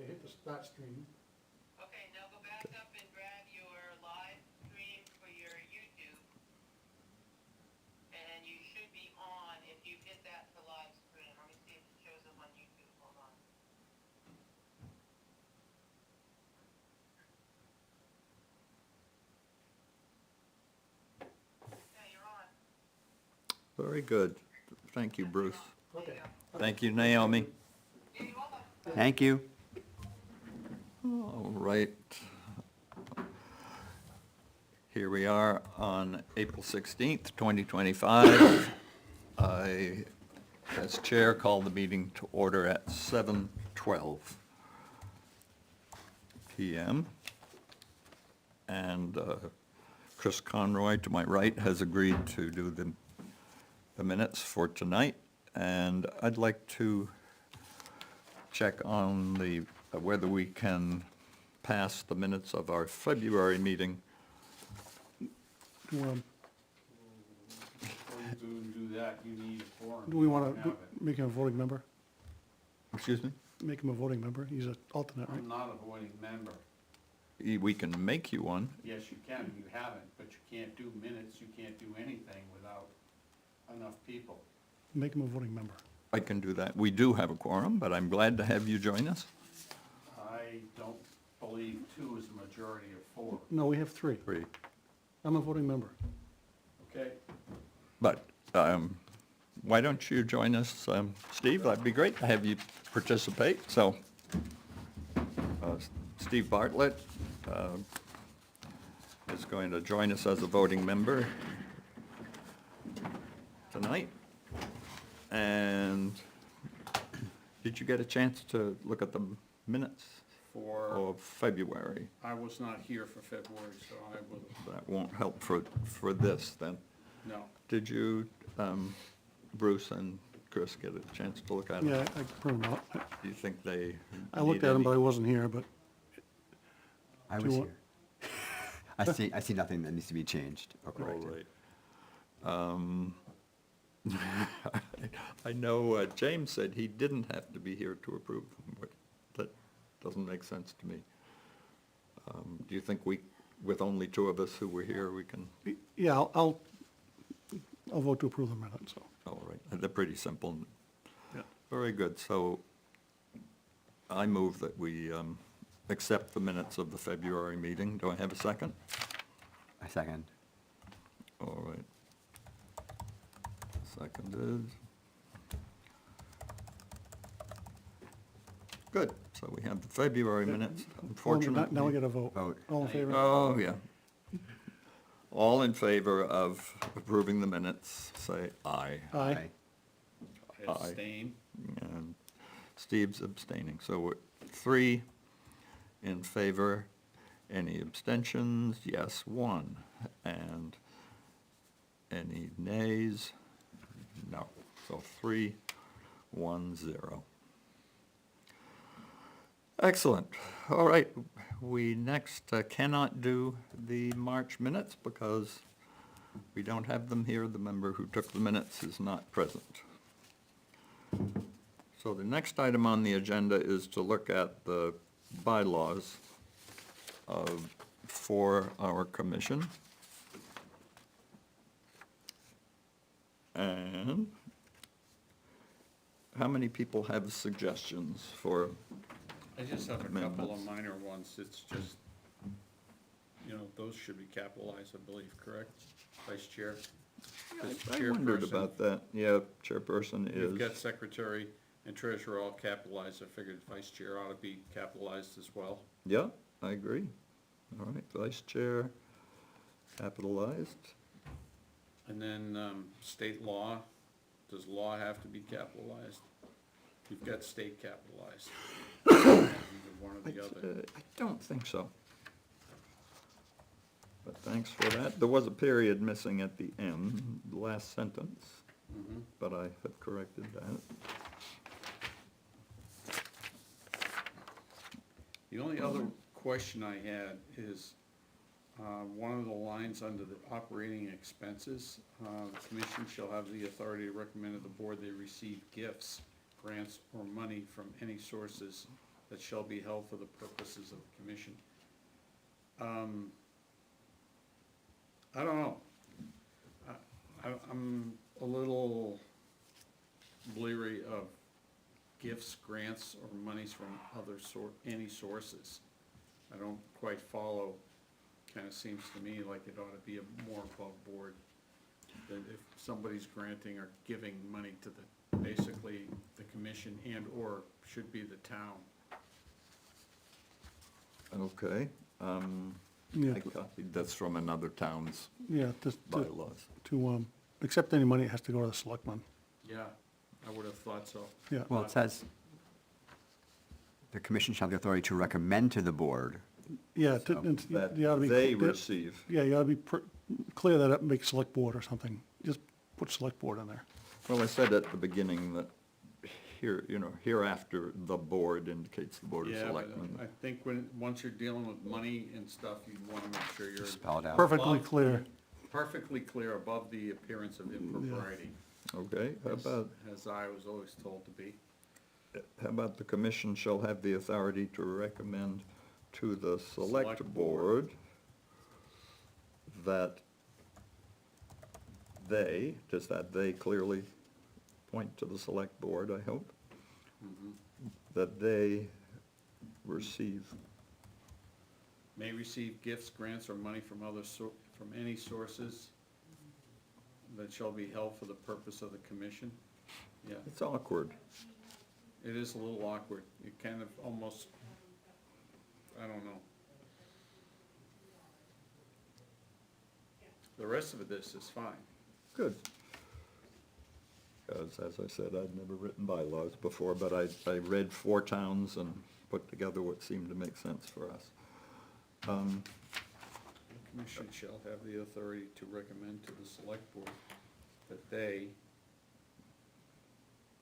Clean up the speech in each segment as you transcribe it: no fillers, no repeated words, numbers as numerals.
hit the start stream. Okay, now go back up and grab your live stream for your YouTube. And you should be on if you hit that to live stream. Let me see if it shows up on YouTube. Hold on. Yeah, you're on. Very good. Thank you, Bruce. Okay. Thank you, Naomi. Yeah, you're welcome. Thank you. All right. Here we are on April 16th, 2025. I, as chair, call the meeting to order at 7:12 p.m. And Chris Conroy, to my right, has agreed to do the minutes for tonight. And I'd like to check on the, whether we can pass the minutes of our February meeting. Do Before you do that, you need a quorum. do we You want don't to have it. make him a voting member? Excuse me? Make him a voting member? He's an alternate, right? I'm not a voting member. We can make you one. Yes, you can, you haven't, but you can't do minutes, you can't do anything without enough people. Make him a voting member. I can do that. We do have a quorum, but I'm glad to have you join us. I don't believe two is the majority of four, No, we have three. Three. I'm a voting member. okay? But why don't you join us, Steve? That'd be great to have you participate. So Steve Bartlett is going to join us as a voting member tonight. And did you get a chance to look at the minutes For, of February? I was not here for February, so I will, That won't help for this then. no. Did you, Bruce and Chris, get a chance to look at Yeah, it? I printed them out. Do you think they? I looked need at them, any- but I wasn't here, but I Do was you here. I see nothing that needs to be changed or All corrected. right. I know James said he didn't have to be here to approve them, but that doesn't make sense to me. Do you think with only two of us who were here, we can? yeah, I'll vote to approve the minutes, so. All right, they're pretty simple. Yeah. Very good. So I move that we accept the minutes of the February meeting. Do I have a second? I second. All right. Seconded. Good. So we have the February minutes. Unfortunately. Now we got to vote. Vote. All in favor? Oh, yeah. All in favor of approving the minutes, say aye. Aye. I Aye. abstain. And Steve's abstaining. So we're 3 in favor. Any abstentions? Yes, 1. And any nays? No. So 3, 1, 0. Excellent. All right. We next cannot do the March minutes because we don't have them here. The member who took the minutes is not present. So the next item on the agenda is to look at the bylaws for our commission. And how many people have suggestions for, I just have a couple Amendments. of minor ones, it's just, those should be capitalized, I believe, correct? Vice Chair? I wondered about that. Yeah, chairperson is. You've got secretary and treasurer all capitalized, I figured vice chair ought to be capitalized as well. Yeah, I agree. All right, vice chair, capitalized. And then, state law, does law have to be capitalized? You've got state capitalized. Either one or the other. I don't think so. But thanks for that. There was a period missing at the end, the last sentence, Mhm. but I have corrected that. The only other question I had is, one of the lines under the operating expenses, the commission shall have the authority to recommend to the board they receive gifts, grants, or money from any sources that shall be held for the purposes of the commission. I don't know. I'm a little bleary of gifts, grants, or monies from any sources. I don't quite follow. Kinda seems to me like it ought to be a more above board. That if somebody's granting or giving money to basically the commission and/or should be the town. Okay, Yeah, I copied this from another town's yeah, bylaws. to accept any money, it has to go to the selectmen. Yeah, I would have thought so. Yeah, Well, it says, the commission shall have the authority to recommend to the board. yeah, So That you ought to be. they receive. Yeah, you ought to be clear that up, make select board or something. Just put select board in there. Well, I said at the beginning that here, hereafter, the board indicates the Board of Yeah, but Selectmen. I think once you're dealing with money and stuff, you wanna make sure you're Spelled out. Perfectly above- clear. perfectly clear above the appearance of impropriety, Okay, how about, as I was always told to be. the commission shall have the authority to recommend to the select Select board that does that they clearly point to the select board, I hope? That they receive, May receive gifts, grants, or money from from any sources that shall be held for the purpose of the commission. Yeah, it's awkward. it is a little awkward. It kind of almost, I don't know. The rest of this is fine. Good. Because, as I said, I'd never written bylaws before, but I read 4 towns and put together what seemed to make sense for us. The commission shall have the authority to recommend to the select board that they,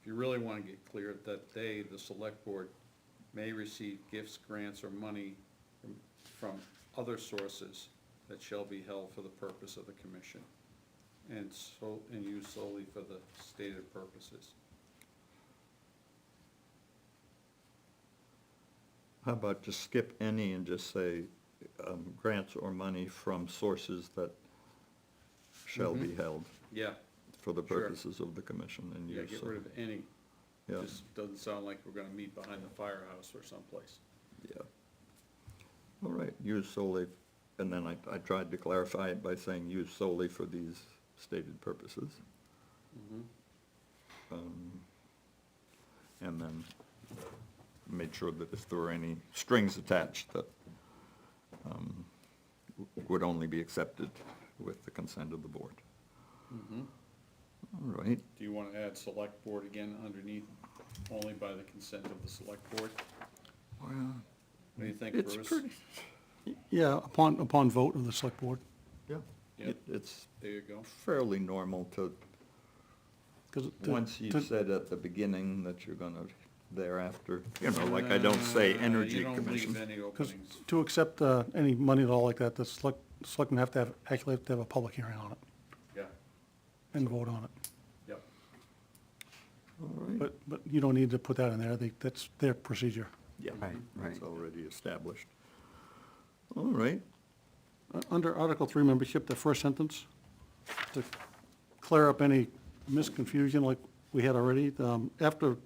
if you really wanna get clear, that they, the select board, may receive gifts, grants, or money from other sources that shall be held for the purpose of the commission, and used solely for the stated purposes. How about just skip any and just say grants or money from sources that shall be held Yeah, for the Sure. purposes of the commission and yeah, use. get rid of any. Yeah, Just doesn't sound like we're gonna meet behind the firehouse or someplace. yeah. All right, use solely, and then I tried to clarify it by saying use solely for these stated purposes. And then made sure that if there were any strings attached, that would only be accepted with the consent of the board. All right, Do you wanna add select board again underneath, only by the consent of the select board? well, What do you think, it's Bruce? pretty, Yeah, upon vote of the select board. yeah, Yeah. it's There you go. fairly normal to, 'Cause once you've said at the beginning that you're gonna thereafter, like I don't say Energy You don't Commission. leave any Because openings. to accept any money at all like that, the selectmen actually have to have a public hearing on it Yeah, and vote on it. yep. All right. But you don't need to put that in there. That's their procedure. Yeah, Right, it's right. already established. All right, Under Article 3 membership, the first sentence, to clear up any misconfusion like we had already, after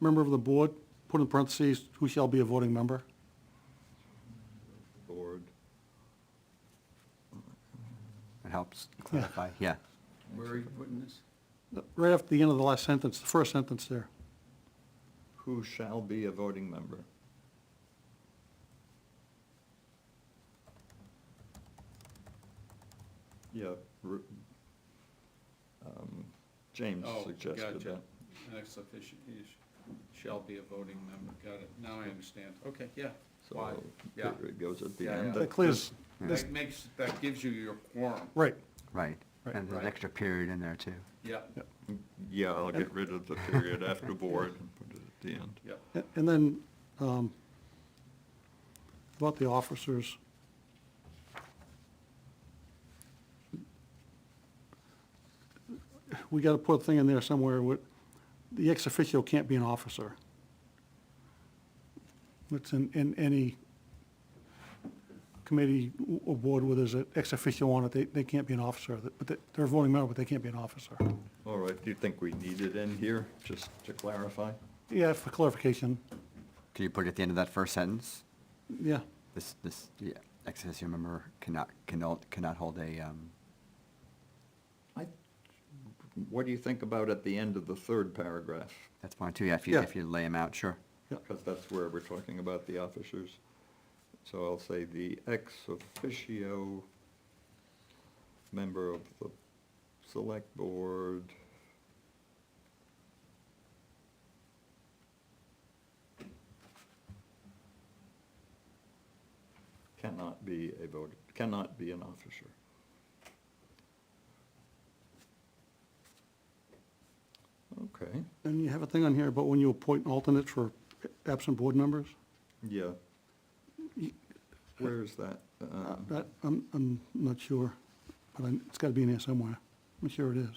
member of the board, put in parentheses, who shall be a voting member. board, It helps clarify, yeah. Where are you putting this? Right after the end of the last sentence, the first sentence there. who shall be a voting member? Yeah, James Oh, suggested gotcha. that. Next official, shall be a voting member, got it, now I understand, okay, yeah. Why? So Yeah. it goes at the Yeah, end. yeah. That clears, That gives you your quorum, right. Right. Right. And there's Right. an extra period in there too. yeah, Yeah, I'll get rid of the period after board and put it at the end. yeah. And then, about the officers. We gotta put a thing in there somewhere with, the ex officio can't be an officer. It's in any committee or board where there's an ex officio on it, they can't be an officer, but they're a voting member, but they can't be an officer. All right, do you think we need it in here, just to clarify? Yeah, for clarification, Can you put it at the end of that first sentence? yeah. The ex officio member cannot hold a, What do you think about at the end of the third paragraph? that's fine too, yeah, Yeah. if you lay them out, sure. Because that's where we're talking about the officers. So I'll say the ex officio member of the select board cannot be an officer. Okay, And you have a thing on here about when you appoint alternates for absent board members? yeah. Where is that? That, I'm not sure, but it's gotta be in here somewhere. I'm sure it is.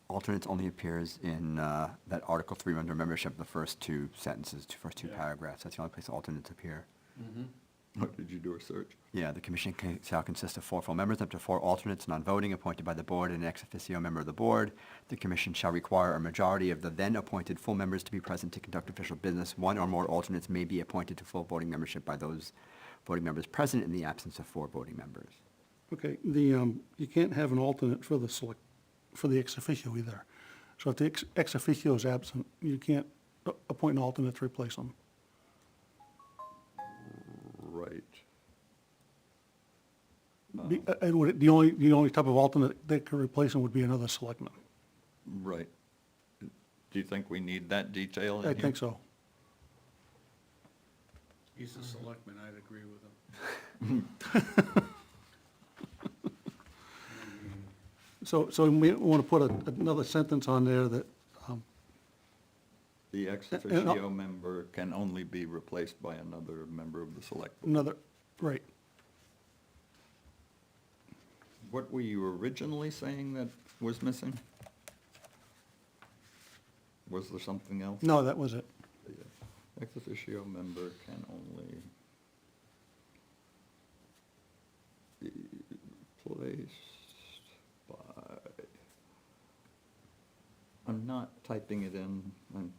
Alternates only appears in that Article 3 under membership, the first two sentences, first two Yeah. paragraphs. That's the only place alternates appear. Oh, did you do a search? Yeah, the commission shall consist of 4 full members, up to 4 alternates, non-voting, appointed by the board, and an ex officio member of the board. The commission shall require a majority of the then-appointed full members to be present to conduct official business. 1 or more alternates may be appointed to full voting membership by those voting members present in the absence of 4 voting members. Okay, you can't have an alternate for the ex officio either. So if the ex officio is absent, you can't appoint an alternate to replace them. Right. The only type of alternate that could replace them would be another selectman. Right. Do you think we need that detail in I here? think so. He's a selectman, I'd agree with him. So we want to put another sentence on there that, The ex officio member can only be replaced by another member of the select board. right, What were you originally saying that was missing? Was there something else? no, that was it. The ex officio member can only be replaced by, I'm not typing it in, I'm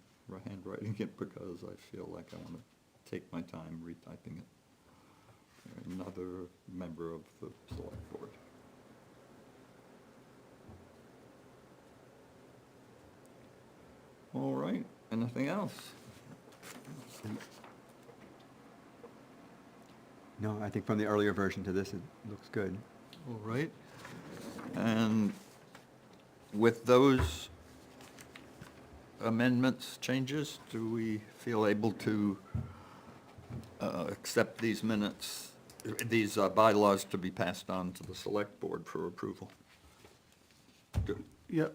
handwriting it because I feel like I want to take my time retyping it. Another member of the select board. All right, anything else? No, I think from the earlier version to this, it looks good. All right. And with those amendments, changes, do we feel able to accept these minutes, these bylaws to be passed on to the select board for approval? Good. Yeah,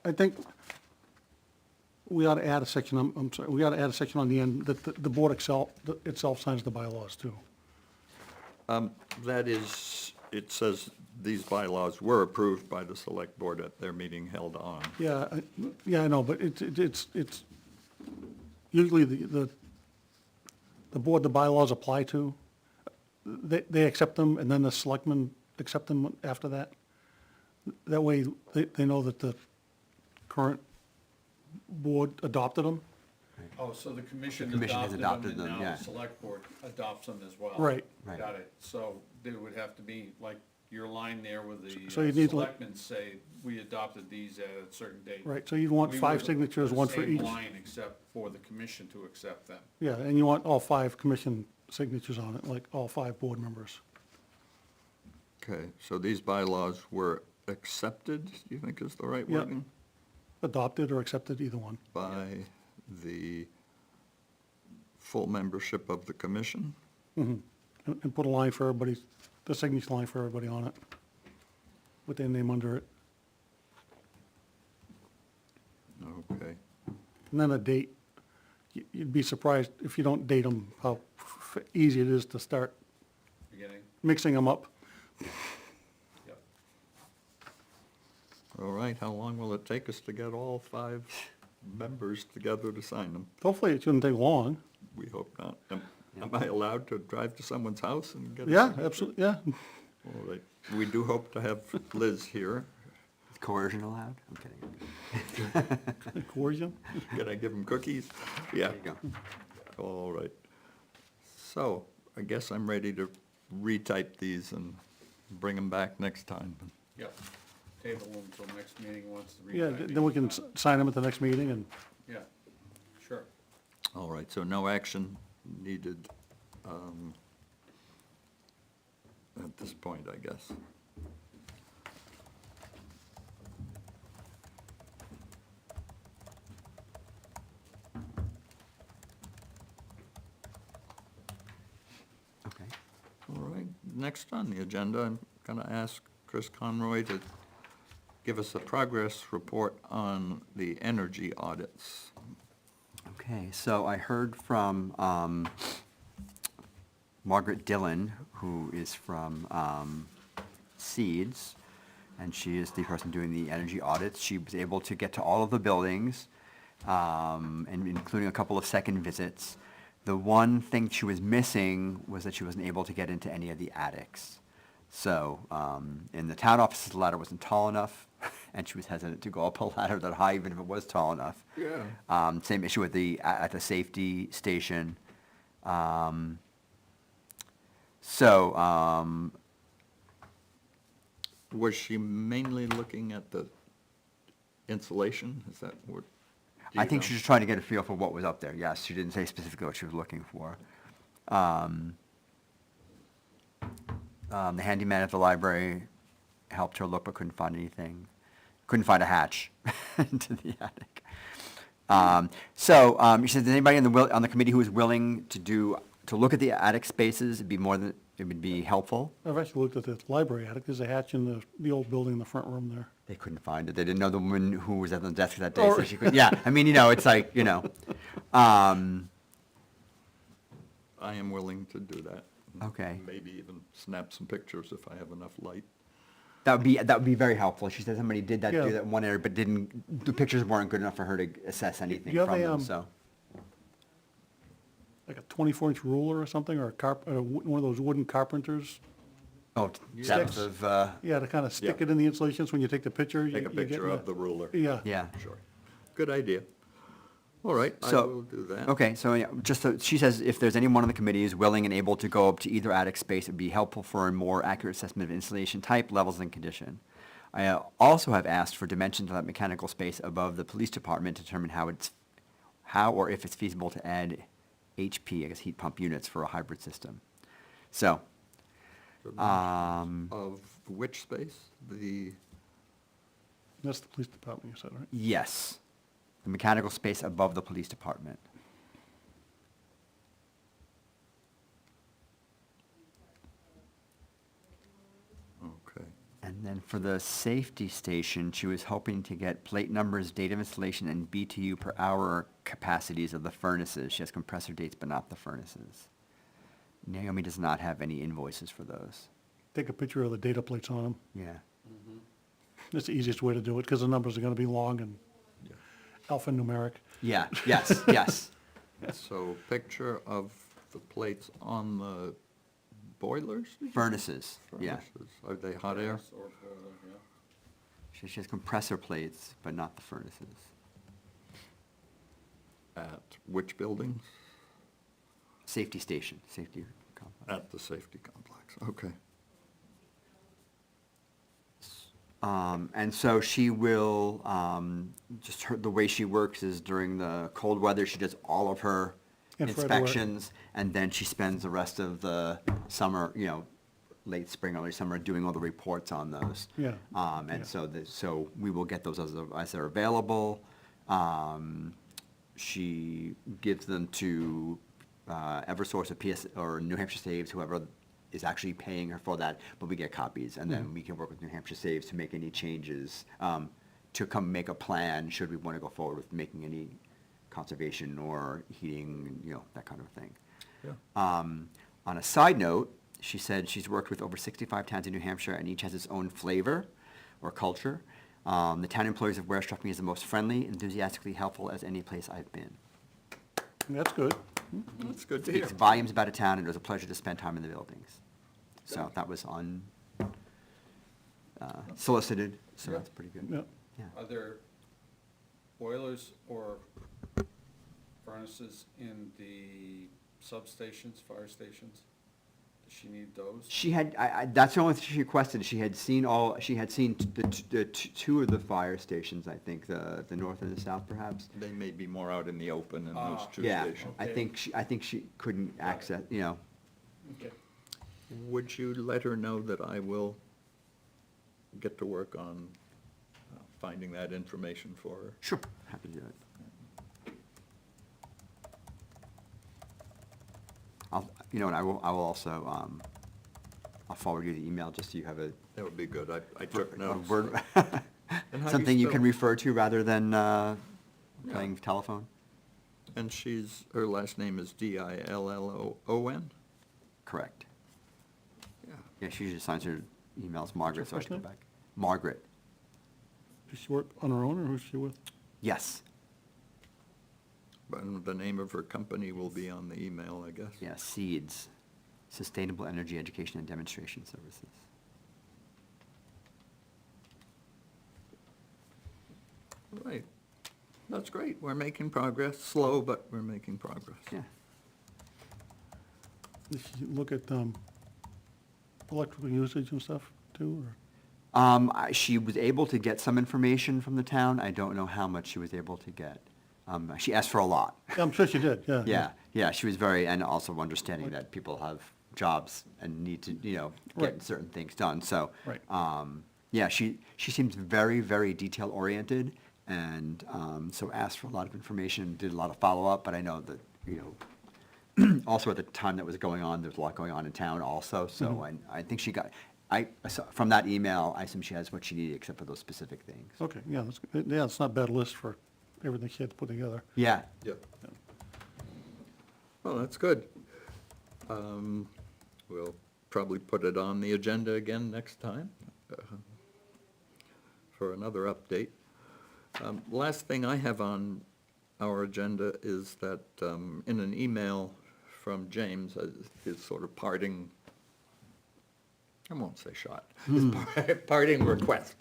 I think we ought to add a section, I'm sorry, we ought to add a section on the end that the board itself signs the bylaws too. That is, it says these bylaws were approved by the select board at their meeting held on. Yeah, I know, but it's usually the board the bylaws apply to, they accept them, and then the selectmen accept them after that. That way, they know that the current board adopted them. Oh, so the commission The commission has adopted adopted them, them, and now yeah. the select board adopts them as well? Right. Right. Got it. So there would have to be, like, your line there with So the you need, like- selectmen say, we adopted these at a certain date. Right, so you'd want We 5 would signatures, put one the for same each. line except for the commission to accept them. Yeah, and you want all 5 commission signatures on it, like all 5 board members. Okay, so these bylaws were accepted, do you think is the right Yeah. wording? Adopted or accepted, either one. By the full membership of the commission? And put a line for everybody, the signature line for everybody on it, with their name under it. Okay, And then a date you'd be surprised if you don't date them, how easy it is to start Beginning, mixing them up. yep. All right, how long will it take us to get all 5 members together to sign them? Hopefully, it shouldn't take long. We hope not. Am I allowed to drive to someone's house and get? a Yeah, signature? absolutely, yeah. All right. We do hope to have Liz here. Is coercion allowed? I'm kidding. Coercion? Can I give him cookies? Yeah. There you go. All right. So I guess I'm ready to retype these and bring them back next time. Yep. Table them until next meeting once the Yeah, retyping then we is can done. sign them at the next meeting, and Yeah, sure. All right, so no action needed at this point, I guess. Okay. All right, next on the agenda, I'm going to ask Chris Conroy to give us a progress report on the energy audits. Okay, so I heard from Margaret Dillon, who is from Seeds, and she is the person doing the energy audits. She was able to get to all of the buildings, and including a couple of second visits. The one thing she was missing was that she wasn't able to get into any of the attics. So, in the town offices, the ladder wasn't tall enough, and she was hesitant to go up a ladder that high, even if it was tall enough. Yeah. Same issue at the safety station. Was she mainly looking at the insulation? Is that what? do I you think know? she was trying to get a feel for what was up there. Yes, she didn't say specifically what she was looking for. The handyman at the library helped her look, but couldn't find anything. Couldn't find a hatch into the attic. She said, anybody on the committee who is willing to look at the attic spaces, it would be helpful. I've actually looked at the library attic. There's a hatch in the old building in the front room there. They couldn't find it. They didn't know the woman who was at the desk that day, Oh, so she could, yeah, I mean, it's like, I am willing to do that. Okay. Maybe even snap some pictures if I have enough light. that would be very helpful. She said somebody did that, Yeah. do that in one area, but the pictures weren't good enough for her to assess anything you have from a, them, um, so. Like a 24-inch ruler or something, or one of those wooden carpenters. Oh, depth Sticks. of, Yeah, to kind of stick Yeah. it in the insulation, so when you take the picture. Take a you get picture of the ruler. Yeah. yeah. Sure. Good idea. All right, I So- will do that. Okay, so yeah, she says if there's anyone on the committee who's willing and able to go up to either attic space, it'd be helpful for a more accurate assessment of installation type, levels, and condition. I also have asked for dimensions of that mechanical space above the police department to determine how or if it's feasible to add HP, I guess heat pump units for a hybrid system. So, Of which space? That's the police department, you said, right? yes, the mechanical space above the police department. Okay. And then for the safety station, she was hoping to get plate numbers, date of installation, and BTU per hour capacities of the furnaces. She has compressor dates, but not the furnaces. Naomi does not have any invoices for those. Take a picture of the data plates on them. Yeah. That's the easiest way to do it, because the numbers are gonna be long and Yeah. alphanumeric. Yeah, yes, yes. So picture of the plates on the boilers? Furnaces, yeah. Furnaces. Are they hot air? Gas or boiler, yeah. She has compressor plates, but not the furnaces. At which buildings? Safety station, safety complex. At the safety complex, okay. And so she will, the way she works is during the cold weather, she does all of her Infrared work. inspections, and then she spends the rest of the summer, late spring, early summer, doing all the reports on those. Yeah. And Yeah. so we will get those as they're available. She gives them to Eversource or PS, or New Hampshire Saves, whoever is actually paying her for that, but we get copies, and then we can work with New Hampshire Saves to make any changes, to come make a plan, should we want to go forward with making any conservation or heating, that kind of thing. Yeah. On a side note, she said she's worked with over 65 towns in New Hampshire, and each has its own flavor or culture. The town employees of Ware struck me as the most friendly, enthusiastically helpful as any place I've been. That's good. That's good to hear. Speaks volumes about a town, and it was a pleasure to spend time in the buildings. So that was solicited, so Yeah. that's pretty good. Yeah. Yeah. Are there boilers or furnaces in the substations, fire stations? Does she need those? She had, that's the only thing she requested. She had seen the two of the fire stations, I think, the north and the south perhaps. They may be more out in the open in those two Yeah, stations. I think she couldn't access, Okay. Would you let her know that I will get to work on finding that information for her? Sure, happy to do it. And I will also, I'll forward you the email just so you have a That would be good. I took notes. word, And how do you something you can spell- refer to rather than playing telephone. And her last name is Dillon? Correct. Yeah. Yeah, she usually signs her emails Margaret, so I first should go name? back. Margaret, Does she work on her own, or who's she with? yes. But the name of her company will be on the email, I guess. Yeah, SEEDS, Sustainable Energy Education and Demonstration Services. Right. That's great. We're making progress. Slow, but we're making progress. Yeah. Did she look at electrical usage and stuff too, or? She was able to get some information from the town. I don't know how much she was able to get. She asked for a lot. Yeah, I'm sure she did, yeah. Yeah, she was and also understanding that people have jobs and need to, get Right. certain things done, so. Right. Yeah, she seems very, very detail-oriented, and, so asked for a lot of information, did a lot of follow-up, but I know that, also at the time that was going on, there's a lot going on in town also, so Mhm. I think she got, from that email, I assume she has what she needed except for those specific things. Okay, yeah, it's not a bad list for everything she had to put together. Yeah, Yep. Well, that's good. We'll probably put it on the agenda again next time for another update. Last thing I have on our agenda is that in an email from James, his sort of parting, I won't say shot, his parting request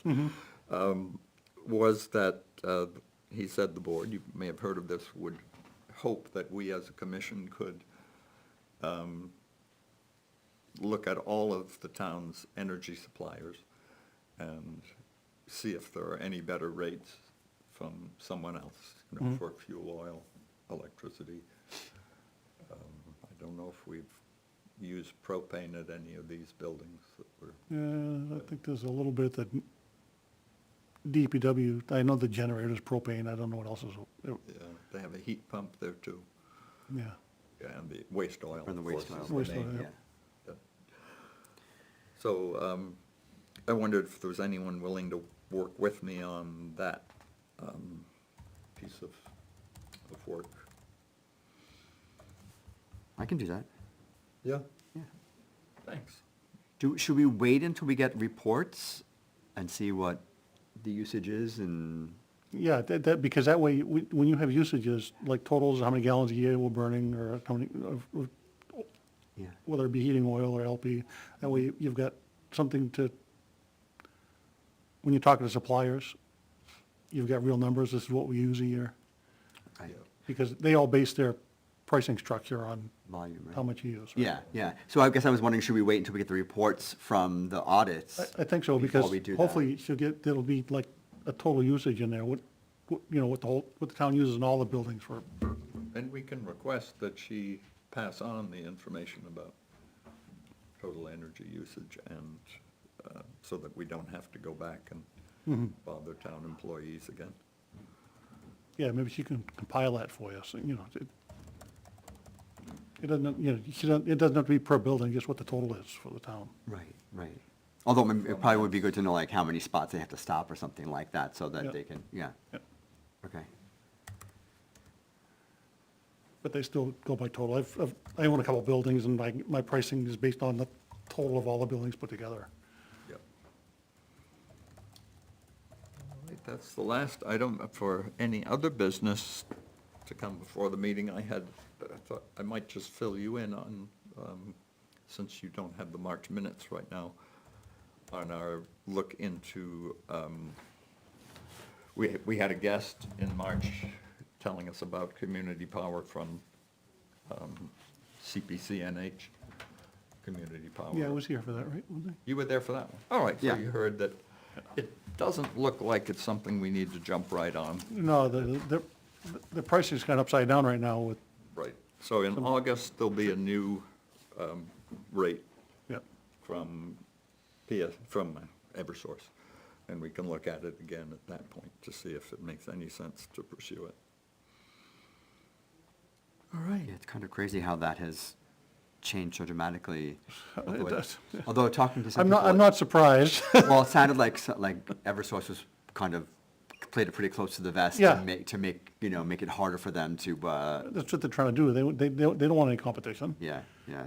was that he said the board, you may have heard of this, would hope that we as a commission could look at all of the town's energy suppliers and see if there are any better rates from someone else, Mhm. for fuel oil, electricity. I don't know if we've used propane at any of these buildings that were. Yeah, I think there's a little bit that DPW, I know the generator's propane, I don't know what else is, Yeah, they have a heat pump there too, yeah. and the waste oil. or the of waste course, oil. is the Waste main- oil, Yeah. Yeah. So, I wondered if there was anyone willing to work with me on that, piece of work. I can do that. Yeah. Yeah. Thanks. Should we wait until we get reports and see what the usage is and, Yeah, because that way, when you have usages, like totals, how many gallons a year we're burning, or how many, yeah, whether it be heating oil or LP, that way you've got something to, when you're talking to suppliers, you've got real numbers, this is what we use a year, right, Yeah. because they all base their pricing structure on volume, right? how much you use. right? Yeah, yeah. So I guess I was wondering, should we wait until we get the reports from the audits? I think so, before because we do that? hopefully there'll be like a total usage in there, what the town uses in all the buildings for, And we can request that she pass on the information about total energy usage and, so that we don't have to go back and Mhm. bother town employees again. yeah, maybe she can compile that for you, so, it doesn't, it doesn't have to be per building, just what the total is for the town. Right, right. Although it probably would be good to know like how many spots they have to stop or something like that, so Yeah. that they can, yeah, Yeah. okay. but they still go by total. I own a couple buildings, and my pricing is based on the total of all the buildings put together. Yep. All right, that's the last item for any other business to come before the meeting. I thought I might just fill you in on, since you don't have the March minutes right now, on our look into, we had a guest in March telling us about community power from CPCNH, Community Power. Yeah, I was here for that, right? Wasn't You were there for that one? All right, so Yeah. you heard that it doesn't look like it's something we need to jump right on. I? No, the pricing's kind of upside down right now with, Right. So in August, there'll be a new rate yeah. from Eversource. And we can look at it again at that point to see if it makes any sense to pursue it. All right. Yeah, it's kind of crazy how that has changed so dramatically. It does. Although talking to some I'm people. not surprised. Well, it sounded like Eversource was kind of played it pretty close to the vest Yeah. to make it harder for them to, That's what they're trying to do. They don't want any competition. yeah. Yeah.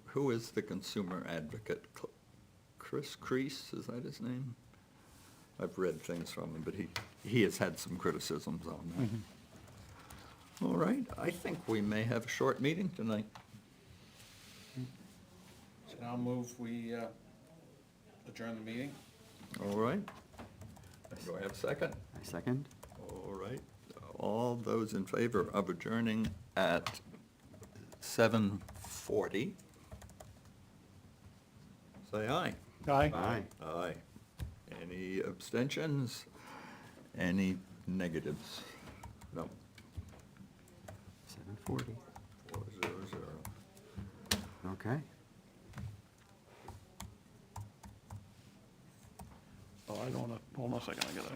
Who is the consumer advocate? Chris Crease, is that his name? I've read things from him, but he has had some criticisms on that. All right, I think we may have a short meeting tonight. So I'll move, we adjourn the meeting. All right. Do I have a second? I second. All right. All those in favor of adjourning at 7:40, say aye. Aye. Aye. Aye. Any abstentions? Any negatives? No. 7:40. 400. Okay. Oh, I don't want to, hold on a second, I gotta.